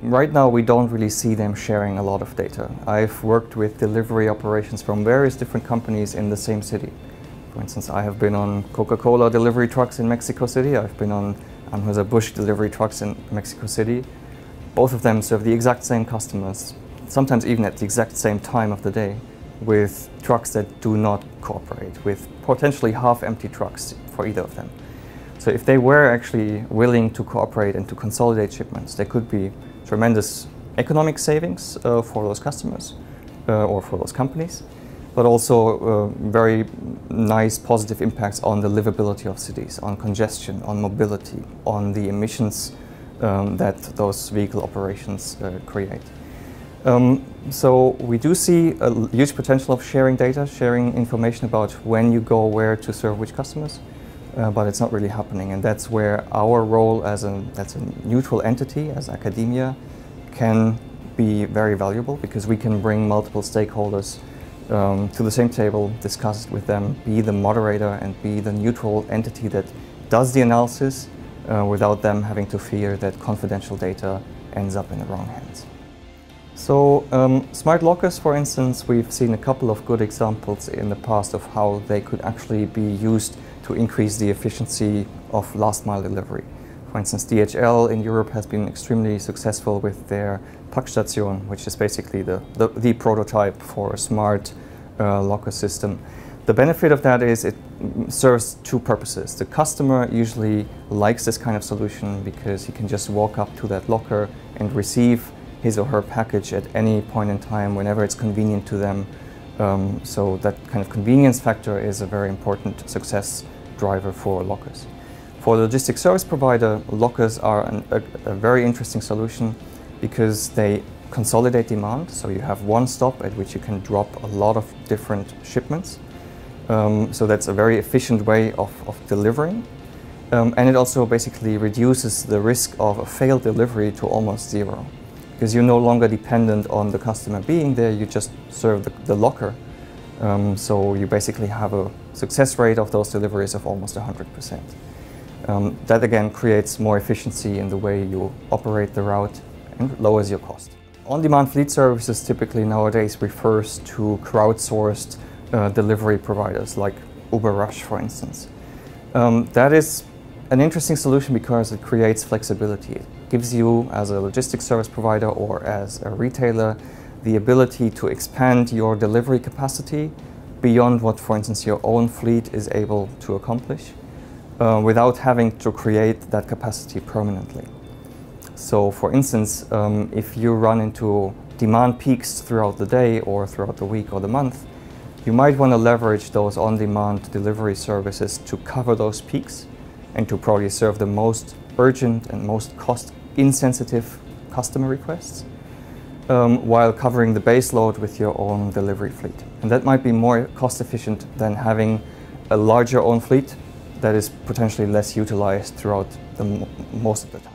Right now we don't really see them sharing a lot of data. I've worked with delivery operations from various different companies in the same city. For instance, I have been on Coca-Cola delivery trucks in Mexico City. I've been on Anheuser-Busch delivery trucks in Mexico City. Both of them serve the exact same customers, sometimes even at the exact same time of the day, with trucks that do not cooperate, with potentially half-empty trucks for either of them. So if they were actually willing to cooperate and to consolidate shipments, there could be tremendous economic savings for those customers or for those companies, but also very nice positive impacts on the livability of cities, on congestion, on mobility, on the emissions that those vehicle operations create. So we do see a huge potential of sharing data, sharing information about when you go where to serve which customers, but it's not really happening. And that's where our role as a neutral entity, as academia, can be very valuable, because we can bring multiple stakeholders to the same table, discuss it with them, be the moderator and be the neutral entity that does the analysis without them having to fear that confidential data ends up in the wrong hands. So smart lockers, for instance, we've seen a couple of good examples in the past of how they could actually be used to increase the efficiency of last mile delivery. For instance, DHL in Europe has been extremely successful with their Packstation, which is basically the prototype for a smart locker system. The benefit of that is it serves two purposes. The customer usually likes this kind of solution because he can just walk up to that locker and receive his or her package at any point in time, whenever it's convenient to them. So that kind of convenience factor is a very important success driver for lockers. For the logistics service provider, lockers are a very interesting solution because they consolidate demand. So you have one stop at which you can drop a lot of different shipments. So that's a very efficient way of delivering. And it also basically reduces the risk of a failed delivery to almost zero, because you're no longer dependent on the customer being there, you just serve the locker. So you basically have a success rate of those deliveries of almost 100%. That again creates more efficiency in the way you operate the route and lowers your cost. On-demand fleet services typically nowadays refers to crowdsourced delivery providers like Uber Rush, for instance. That is an interesting solution because it creates flexibility. It gives you, as a logistics service provider or as a retailer, the ability to expand your delivery capacity beyond what, for instance, your own fleet is able to accomplish, without having to create that capacity permanently. So, for instance, if you run into demand peaks throughout the day or throughout the week or the month, you might want to leverage those on-demand delivery services to cover those peaks and to probably serve the most urgent and most cost-insensitive customer requests, while covering the base load with your own delivery fleet. And that might be more cost-efficient than having a larger own fleet that is potentially less utilized throughout most of the time.